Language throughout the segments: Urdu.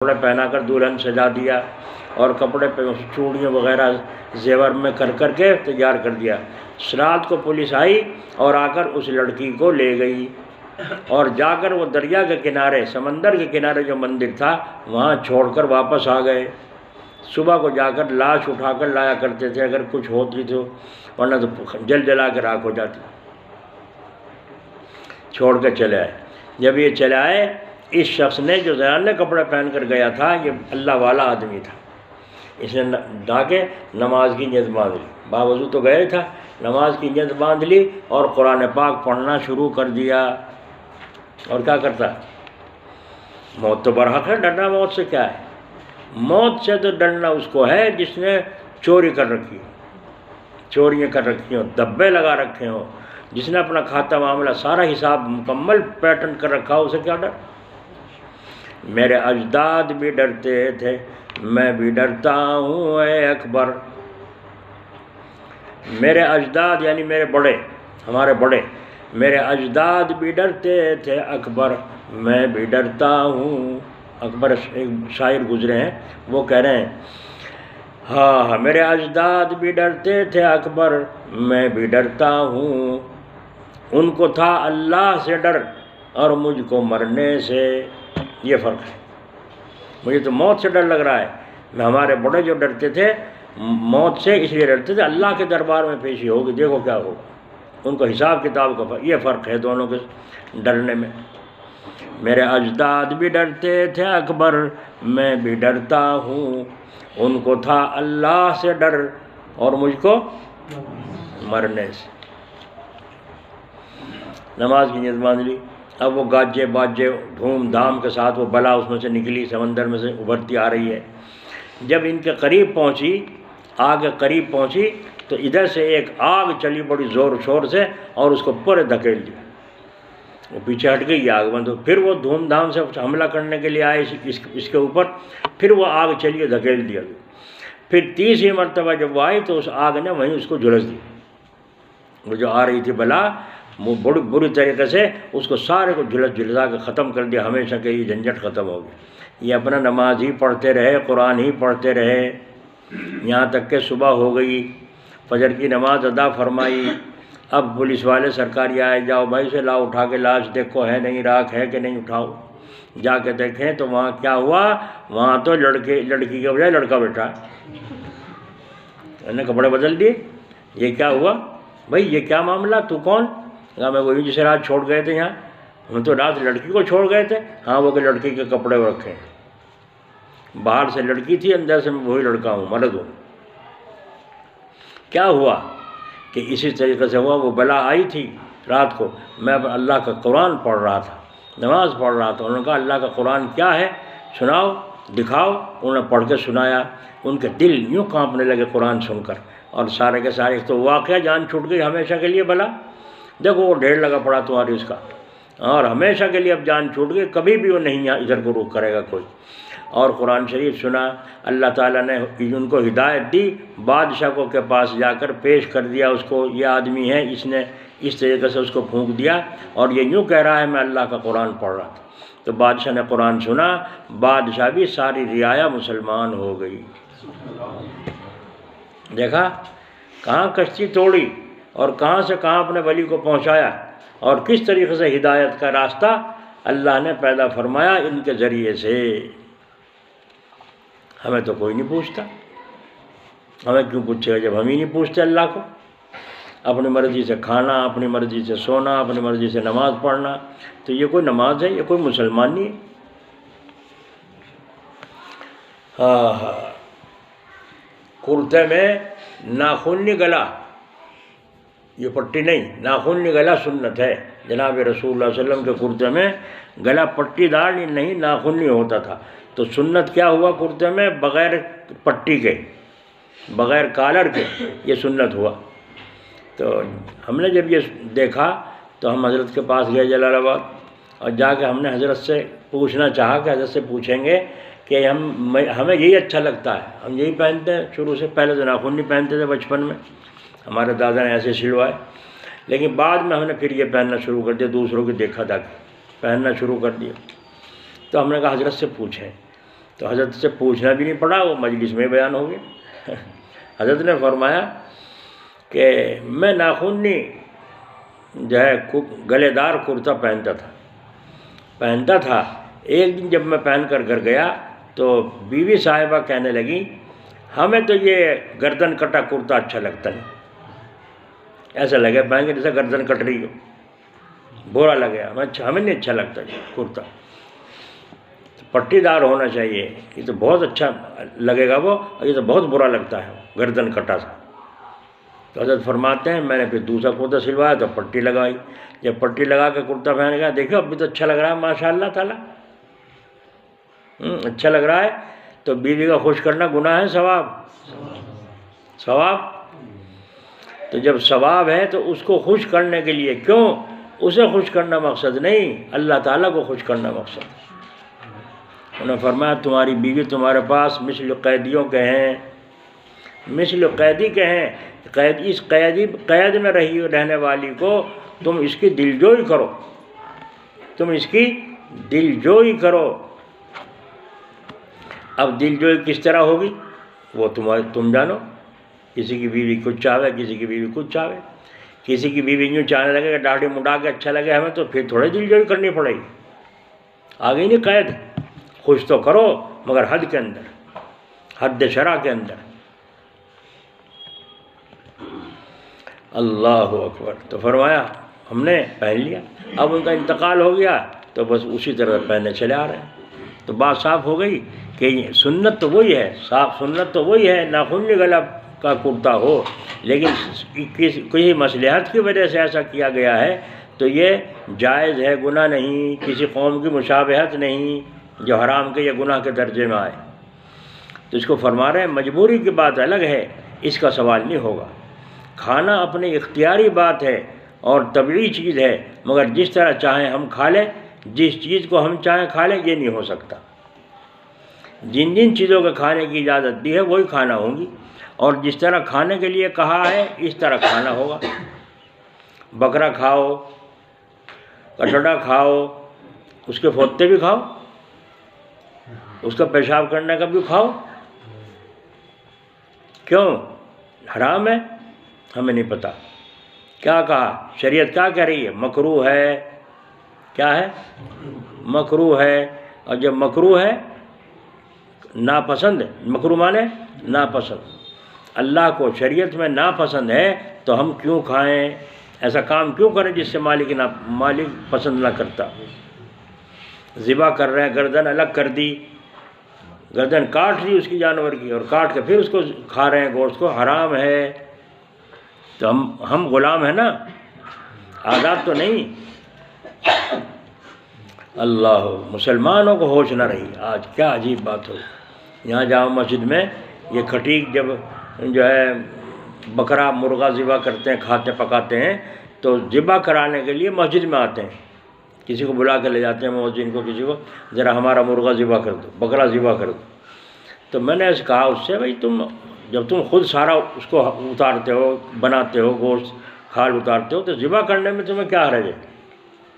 کپڑے پہنا کر دلہن سجا دیا اور کپڑے پہ چوڑیاں وغیرہ زیور میں کر کے تیار کر دیا۔ رات کو پولیس آئی اور آ کر اس لڑکی کو لے گئی اور جا کر وہ دریا کے کنارے، سمندر کے کنارے جو مندر تھا وہاں چھوڑ کر واپس آ گئے۔ صبح کو جا کر لاش اٹھا کر لایا کرتے تھے اگر کچھ ہوتی تو، ورنہ تو جلا کے راکھ ہو جاتی۔ چھوڑ کے چلے آئے۔ جب یہ چلے آئے، اس شخص نے جو زیادہ کپڑے پہن کر گیا تھا یہ اللہ والا آدمی تھا، اس نے ڈا کے نماز کی نیت باندھ لی، باوضو تو گئے تھا، نماز کی نیت باندھ لی اور قرآن پاک پڑھنا شروع کر دیا۔ اور کیا کرتا؟ موت تو برحق ہے، ڈرنا موت سے کیا ہے؟ موت سے تو ڈرنا اس کو ہے جس نے چوری کر رکھی ہو، چوریاں کر رکھی ہوں، دبے لگا رکھے ہوں، جس نے اپنا کھاتا معاملہ سارا حساب مکمل پیٹرن کر رکھا ہو، اسے کیا ڈر؟ میرے اجداد بھی ڈرتے تھے، میں بھی ڈرتا ہوں اے اکبر۔ میرے اجداد یعنی میرے بڑے، ہمارے بڑے، میرے اجداد بھی ڈرتے تھے اکبر، میں بھی ڈرتا ہوں۔ اکبر ایک شاعر گزرے ہیں، وہ کہہ رہے ہیں ہاں میرے اجداد بھی ڈرتے تھے اکبر، میں بھی ڈرتا ہوں۔ ان کو تھا اللہ سے ڈر اور مجھ کو مرنے سے، یہ فرق ہے۔ مجھے تو موت سے ڈر لگ رہا ہے، میں ہمارے بڑے جو ڈرتے تھے موت سے اس لیے ڈرتے تھے اللہ کے دربار میں پیشی ہوگی، دیکھو کیا ہوگا، ان کو حساب کتاب کا فرق، یہ فرق ہے دونوں کے ڈرنے میں۔ میرے اجداد بھی ڈرتے تھے اکبر، میں بھی ڈرتا ہوں۔ ان کو تھا اللہ سے ڈر اور مجھ کو مرنے سے۔ نماز کی نیت باندھ لی، اب وہ گاجے باجے دھوم دھام کے ساتھ وہ بلا اس میں سے نکلی، سمندر میں سے ابھرتی آ رہی ہے۔ جب ان کے قریب پہنچی، آگ کے قریب پہنچی تو ادھر سے ایک آگ چلی بڑی زور شور سے اور اس کو پورے دھکیل دیا، وہ پیچھے ہٹ گئی آگ بند۔ پھر وہ دھوم دھام سے حملہ کرنے کے لیے آئے اس کے اوپر، پھر وہ آگ چلی دھکیل دیا۔ پھر تیسری مرتبہ جب وہ آئی تو اس آگ نے وہیں اس کو جھلس دی، وہ جو آ رہی تھی بلا وہ بڑی بری طریقے سے اس کو سارے کو جھلسا کے ختم کر دیا، ہمیشہ کے یہ جھنجھٹ ختم ہو گئی۔ یہ اپنا نماز ہی پڑھتے رہے، قرآن ہی پڑھتے رہے، یہاں تک کہ صبح ہو گئی، فجر کی نماز ادا فرمائی۔ اب پولیس والے سرکاری آئے، جاؤ بھائی سے لاؤ اٹھا کے لاش، دیکھو ہے نہیں، راکھ ہے کہ نہیں، اٹھاؤ۔ جا کے دیکھیں تو وہاں کیا ہوا، وہاں تو لڑکی کے بجائے لڑکا بیٹھا ہے، انہوں نے کپڑے بدل دیے۔ یہ کیا ہوا بھائی، یہ کیا معاملہ، تو کون؟ کہا میں وہی جسے رات چھوڑ گئے تھے یہاں، ہم تو رات لڑکی کو چھوڑ گئے تھے۔ ہاں وہ کہ لڑکی کے کپڑے رکھے ہیں، باہر سے لڑکی تھی، اندر سے میں وہی لڑکا ہوں، مرد ہوں۔ کیا ہوا کہ اسی طریقے سے ہوا، وہ بلا آئی تھی رات کو، میں اللہ کا قرآن پڑھ رہا تھا، نماز پڑھ رہا تھا، انہوں نے کہا اللہ کا قرآن کیا ہے، سناؤ دکھاؤ۔ انہوں نے پڑھ کے سنایا، ان کے دل یوں کانپنے لگے قرآن سن کر، اور سارے کے سارے تو واقعہ جان چھوٹ گئی ہمیشہ کے لیے۔ بلا دیکھو وہ ڈھیر لگا پڑا تمہاری اس کا، اور ہمیشہ کے لیے اب جان چھوٹ گئی، کبھی بھی وہ نہیں ادھر کو رخ کرے گا کوئی۔ اور قرآن شریف سنا، اللہ تعالیٰ نے ان کو ہدایت دی، بادشاہ کو کے پاس جا کر پیش کر دیا اس کو، یہ آدمی ہے، اس نے اس طریقے سے اس کو پھونک دیا، اور یہ یوں کہہ رہا ہے میں اللہ کا قرآن پڑھ رہا تھا۔ تو بادشاہ نے قرآن سنا، بادشاہ بھی ساری رعایا مسلمان ہو گئی۔ دیکھا کہاں کشتی توڑی اور کہاں سے کہاں اپنے ولی کو پہنچایا، اور کس طریقے سے ہدایت کا راستہ اللہ نے پیدا فرمایا ان کے ذریعے سے۔ ہمیں تو کوئی نہیں پوچھتا، ہمیں کیوں پوچھے گا جب ہم ہی نہیں پوچھتے اللہ کو؟ اپنی مرضی سے کھانا، اپنی مرضی سے سونا، اپنی مرضی سے نماز پڑھنا، تو یہ کوئی نماز ہے؟ یہ کوئی مسلمان نہیں ہے۔ کرتے میں ناخنی گلا، یہ پٹی نہیں، ناخنی گلا سنت ہے۔ جناب رسول اللہ صلی اللہ علیہ وسلم کے کرتے میں گلا پٹی دار نہیں، ناخنی ہوتا تھا۔ تو سنت کیا ہوا کرتے میں؟ بغیر پٹی کے، بغیر کالر کے، یہ سنت ہوا۔ تو ہم نے جب یہ دیکھا تو ہم حضرت کے پاس گئے جلال آباد، اور جا کے ہم نے حضرت سے پوچھنا چاہا کہ حضرت سے پوچھیں گے کہ ہمیں یہی اچھا لگتا ہے، ہم یہی پہنتے ہیں شروع سے، پہلے تو ناخن پہنتے تھے بچپن میں، ہمارے دادا نے ایسے سلوائے، لیکن بعد میں ہم نے پھر یہ پہننا شروع کر دیا، دوسروں کی دیکھا تھا پہننا شروع کر دیا۔ تو ہم نے کہا حضرت سے پوچھیں تو حضرت سے پوچھنا بھی نہیں پڑا، وہ مجلس میں بیان ہو گیا۔ حضرت نے فرمایا کہ میں ناخنی جو ہے گلے دار کرتا پہنتا تھا۔ ایک دن جب میں پہن کر گھر گیا تو بیوی صاحبہ کہنے لگی ہمیں تو یہ گردن کٹا کرتا اچھا لگتا نہیں، ایسا لگے پہن کے جیسے گردن کٹ رہی ہو، برا لگے، ہمیں نہیں اچھا لگتا کرتا، پٹی دار ہونا چاہیے، یہ تو بہت اچھا لگے گا وہ، اور یہ تو بہت برا لگتا ہے گردن کٹا سا۔ تو حضرت فرماتے ہیں میں نے پھر دوسرا کرتا سلوایا تو پٹی لگائی، جب پٹی لگا کے کرتا پہن گیا، دیکھو اب بھی تو اچھا لگ رہا ہے ماشاء اللہ تعالیٰ، اچھا لگ رہا ہے۔ تو بیوی کا خوش کرنا گناہ ہے ثواب؟ تو جب ثواب ہے تو اس کو خوش کرنے کے لیے، کیوں؟ اسے خوش کرنا مقصد نہیں، اللہ تعالیٰ کو خوش کرنا مقصد۔ انہوں نے فرمایا تمہاری بیوی تمہارے پاس مثل قیدیوں کے ہیں، مثل قیدی کے ہیں، اس قید میں رہنے والی کو تم اس کی دلجوئی کرو، اب دلجوئی کس طرح ہوگی وہ تم جانو، کسی کی بیوی کچھ چاہے، کسی کی بیوی کچھ چاہے، کسی کی بیوی یوں چاہنے لگے کہ داڑھی منڈا کے اچھا لگے ہمیں، تو پھر تھوڑی دلجوئی کرنی پڑے گی، آگے نہیں قید، خوش تو کرو مگر حد کے اندر، حد شرع کے اندر۔ اللہ اکبر۔ تو فرمایا ہم نے پہن لیا، اب ان کا انتقال ہو گیا تو بس اسی طرح پہننے چلے آ رہے ہیں۔ تو بات صاف ہو گئی کہ سنت تو وہی ہے، سنت تو وہی ہے، ناخنی گلا کا کرتا ہو، لیکن کسی مصلحت کی وجہ سے ایسا کیا گیا ہے تو یہ جائز ہے، گناہ نہیں، کسی قوم کی مشابہت نہیں جو حرام کے یا گناہ کے درجے میں آئے۔ تو اس کو فرما رہے ہیں مجبوری کی بات الگ ہے، اس کا سوال نہیں ہوگا۔ کھانا اپنی اختیاری بات ہے اور طبعی چیز ہے، مگر جس طرح چاہیں ہم کھا لیں، جس چیز کو ہم چاہیں کھا لیں، یہ نہیں ہو سکتا۔ جن چیزوں کے کھانے کی اجازت دی ہے وہی کھانا ہوں گی، اور جس طرح کھانے کے لیے کہا ہے اس طرح کھانا ہوگا۔ بکرا کھاؤ، کٹڑا کھاؤ، اس کے پھوتے بھی کھاؤ، اس کا پیشاب کرنے کا بھی کھاؤ، کیوں؟ حرام ہے؟ ہمیں نہیں پتہ کیا کہا، شریعت کیا کہہ رہی ہے؟ مکروہ ہے، کیا ہے؟ مکروہ ہے، اور جب مکروہ ہے ناپسند، مکروہ مانے ناپسند، اللہ کو شریعت میں ناپسند ہے تو ہم کیوں کھائیں، ایسا کام کیوں کریں جس سے مالک پسند نہ کرتا۔ ذبح کر رہے ہیں، گردن الگ کر دی، گردن کاٹ دی اس کی جانور کی، اور کاٹ کے پھر اس کو کھا رہے ہیں، گوشت کو، حرام ہے۔ تو ہم غلام ہیں نا، آزاد تو نہیں۔ اللہ، مسلمانوں کو ہوش نہ رہی۔ آج کیا عجیب بات ہو، یہاں جامع مسجد میں یہ کھٹیک جب جو ہے بکرا مرغا ذبح کرتے ہیں، کھاتے پکاتے ہیں، تو ذبح کرانے کے لیے مسجد میں آتے ہیں، کسی کو بلا کے لے جاتے ہیں مؤذن کو، کسی کو ذرا ہمارا مرغا ذبح کر دو، بکرا ذبح کر دو۔ تو میں نے ایسے کہا اس سے، بھائی جب تم خود سارا اس کو اتارتے ہو، بناتے ہو، گوشت کھال اتارتے ہو، تو ذبح کرنے میں تمہیں کیا حرج ہے؟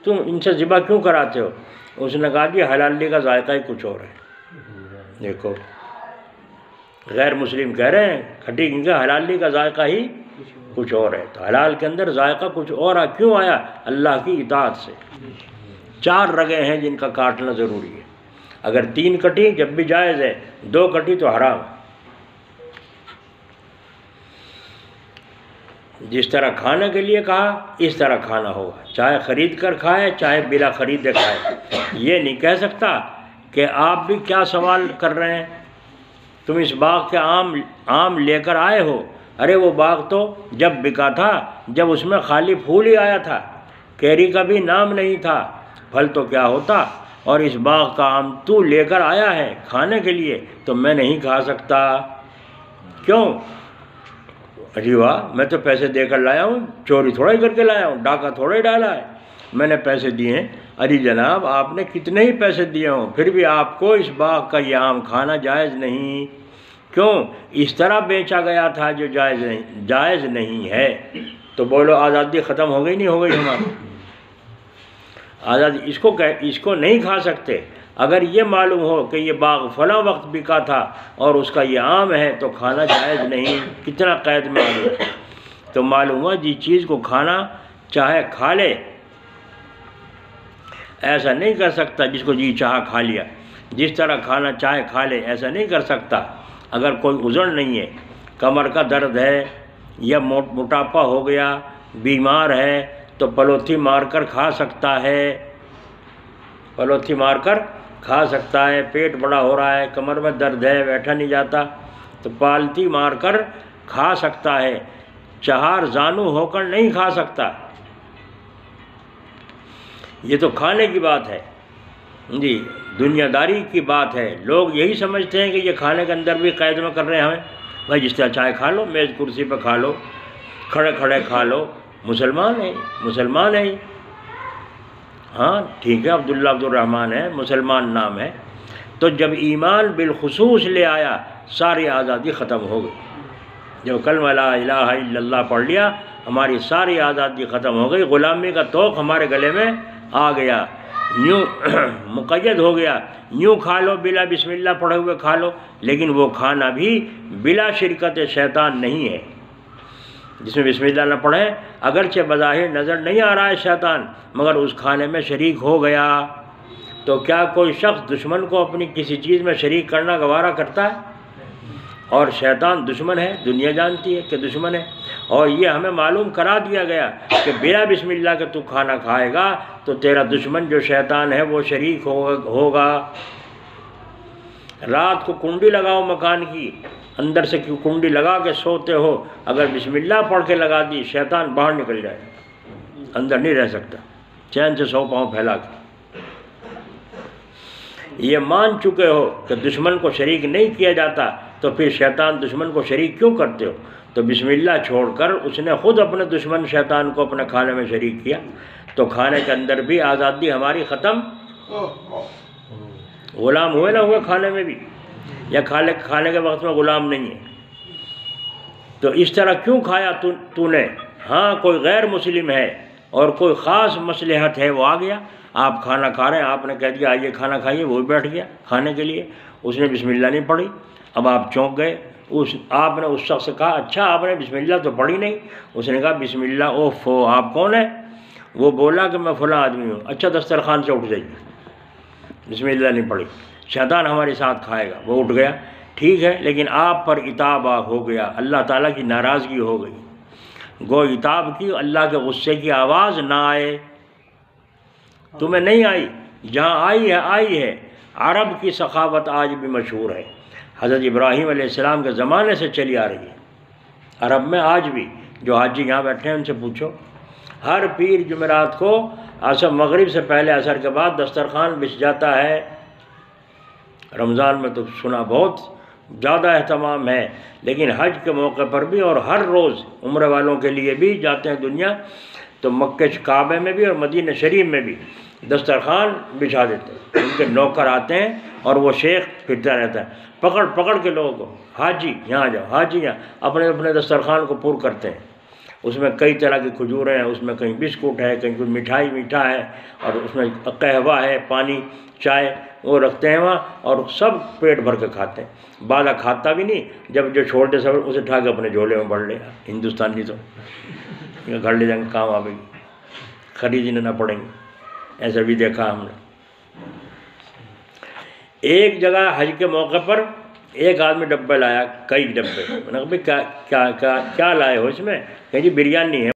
تم ان سے ذبح کیوں کراتے ہو؟ اس نے کہا کہ حلالی کا ذائقہ ہی کچھ اور ہے۔ دیکھو غیر مسلم کہہ رہے ہیں کھٹی ان کا حلالی کا ذائقہ ہی کچھ اور ہے، تو حلال کے اندر ذائقہ کچھ اور کیوں آیا؟ اللہ کی اطاعت سے۔ 4 رگیں ہیں جن کا کاٹنا ضروری ہے، اگر 3 کٹی جب بھی جائز ہے، 2 کٹی تو حرام ہے۔ جس طرح کھانے کے لیے کہا اس طرح کھانا ہوگا، چاہے خرید کر کھائے چاہے بلا خریدے کھائے۔ یہ نہیں کہہ سکتا کہ آپ بھی کیا سوال کر رہے ہیں، تم اس باغ کے آم لے کر آئے ہو، ارے وہ باغ تو جب بکا تھا جب اس میں خالی پھول ہی آیا تھا، کیری کا بھی نام نہیں تھا، پھل تو کیا ہوتا، اور اس باغ کا آم تو لے کر آیا ہے کھانے کے لیے تو میں نہیں کھا سکتا، کیوں؟ جی واہ، میں تو پیسے دے کر لایا ہوں، چوری تھوڑا ہی کر کے لایا ہوں، ڈاکہ تھوڑا ہی ڈالا ہے، میں نے پیسے دیے ہیں۔ ارے جناب آپ نے کتنے ہی پیسے دیے ہوں، پھر بھی آپ کو اس باغ کا یہ آم کھانا جائز نہیں، کیوں؟ اس طرح بیچا گیا تھا جو جائز نہیں ہے۔ تو بولو آزادی ختم ہو گئی نہیں ہو گئی ہماری؟ آزادی اس کو نہیں کھا سکتے۔ اگر یہ معلوم ہو کہ یہ باغ فلاں وقت بکا تھا اور اس کا یہ آم ہے تو کھانا جائز نہیں، کتنا قید میں آ گیا۔ تو معلوم ہوا جس چیز کو کھانا چاہے کھا لے، ایسا نہیں کر سکتا جس کو جی چاہا کھا لیا، جس طرح کھانا چاہے کھا لے ایسا نہیں کر سکتا۔ اگر کوئی عذر نہیں ہے، کمر کا درد ہے یا موٹاپا ہو گیا، بیمار ہے، تو پلوتھی مار کر کھا سکتا ہے، پلوتھی مار کر کھا سکتا ہے۔ پیٹ بڑا ہو رہا ہے، کمر میں درد ہے، بیٹھا نہیں جاتا، تو پالتی مار کر کھا سکتا ہے، چہار زانو ہو کر نہیں کھا سکتا۔ یہ تو کھانے کی بات ہے جی، دنیا داری کی بات ہے۔ لوگ یہی سمجھتے ہیں کہ یہ کھانے کے اندر بھی قید میں کر رہے ہیں ہمیں، بھائی جس طرح چائے کھا لو، میز کرسی پہ کھا لو، کھڑے کھڑے کھا لو، مسلمان ہے، مسلمان ہے۔ ہاں ٹھیک ہے، عبداللہ عبد الرحمن ہے، مسلمان نام ہے۔ تو جب ایمان بالخصوص لے آیا، ساری آزادی ختم ہو گئی۔ جب کلمہ لا الہ الا اللہ پڑھ لیا، ہماری ساری آزادی ختم ہو گئی، غلامی کا طوق ہمارے گلے میں آ گیا، یوں مقید ہو گیا، یوں کھا لو، بلا بسم اللہ پڑھے ہوئے کھا لو، لیکن وہ کھانا بھی بلا شرکت شیطان نہیں ہے، جس میں بسم اللہ نہ پڑھیں، اگرچہ بظاہر نظر نہیں آ رہا ہے شیطان، مگر اس کھانے میں شریک ہو گیا۔ تو کیا کوئی شخص دشمن کو اپنی کسی چیز میں شریک کرنا گوارا کرتا ہے؟ اور شیطان دشمن ہے، دنیا جانتی ہے کہ دشمن ہے، اور یہ ہمیں معلوم کرا دیا گیا کہ بلا بسم اللہ کے تو کھانا کھائے گا تو تیرا دشمن جو شیطان ہے وہ شریک ہوگا۔ رات کو کنڈی لگاؤ مکان کی، اندر سے کنڈی لگا کے سوتے ہو، اگر بسم اللہ پڑھ کے لگا دی، شیطان باہر نکل جائے، اندر نہیں رہ سکتا، چین سے 100 پاؤں پھیلا کے۔ یہ مان چکے ہو کہ دشمن کو شریک نہیں کیا جاتا، تو پھر شیطان دشمن کو شریک کیوں کرتے ہو؟ تو بسم اللہ چھوڑ کر اس نے خود اپنے دشمن شیطان کو اپنے کھانے میں شریک کیا، تو کھانے کے اندر بھی آزادی ہماری ختم، غلام ہوئے نہ ہوئے کھانے میں بھی، یا کھانے کے وقت میں غلام نہیں ہے۔ تو اس طرح کیوں کھایا تو نے؟ ہاں کوئی غیر مسلم ہے اور کوئی خاص مصلحت ہے، وہ آ گیا، آپ کھانا کھا رہے ہیں، آپ نے کہہ دیا آئیے کھانا کھائیے، وہ بھی بیٹھ گیا کھانے کے لیے، اس نے بسم اللہ نہیں پڑھی، اب آپ چونک گئے، آپ نے اس شخص سے کہا اچھا آپ نے بسم اللہ تو پڑھی نہیں، اس نے کہا بسم اللہ، اوفو آپ کون ہیں؟ وہ بولا کہ میں فلاں آدمی ہوں، اچھا دسترخوان سے اٹھ جائیے، بسم اللہ نہیں پڑھی، شیطان ہمارے ساتھ کھائے گا، وہ اٹھ گیا، ٹھیک ہے، لیکن آپ پر عتاب ہو گیا، اللہ تعالیٰ کی ناراضگی ہو گئی، گو عتاب کی، اللہ کے غصے کی آواز نہ آئے، تمہیں نہیں آئی، جہاں آئی ہے۔ عرب کی سخاوت آج بھی مشہور ہے، حضرت ابراہیم علیہ السلام کے زمانے سے چلی آ رہی ہے، عرب میں آج بھی، جو حاجی یہاں بیٹھے ہیں ان سے پوچھو، ہر پیر جمعرات کو عصر مغرب سے پہلے عصر کے بعد دسترخوان بچھ جاتا ہے۔ رمضان میں تو سنا بہت زیادہ اہتمام ہے، لیکن حج کے موقع پر بھی اور ہر روز عمرے والوں کے لیے بھی جاتے ہیں دنیا، تو مکہ کعبے میں بھی اور مدینہ شریف میں بھی دسترخوان بچھا دیتے ہیں، ان کے نوکر آتے ہیں اور وہ شیخ پھرتا رہتا ہے، پکڑ پکڑ کے لوگوں کو، حاجی یہاں جاؤ، حاجی یہاں، اپنے اپنے دسترخوان کو پور کرتے ہیں، اس میں کئی طرح کی کھجوریں ہیں، اس میں کہیں بسکٹ ہے، کہیں کوئی مٹھائی میٹھا ہے، اور اس میں قہوہ ہے، پانی چائے وہ رکھتے ہیں وہاں، اور سب پیٹ بھر کے کھاتے ہیں، بعض کھاتا بھی نہیں، جب جو چھوڑتے سب اسے اٹھا کے اپنے جھولے میں بڑھ لے، ہندوستانی تو گھر لے جائیں گے، کام آئے گی، خریدنے نہ پڑیں گے، ایسا بھی دیکھا ہم نے۔ ایک جگہ حج کے موقع پر ایک آدمی ڈبے لایا، کئی ڈبے، میں نے کہا بھائی کیا لائے ہو اس میں؟ کہ جی بریانی ہے۔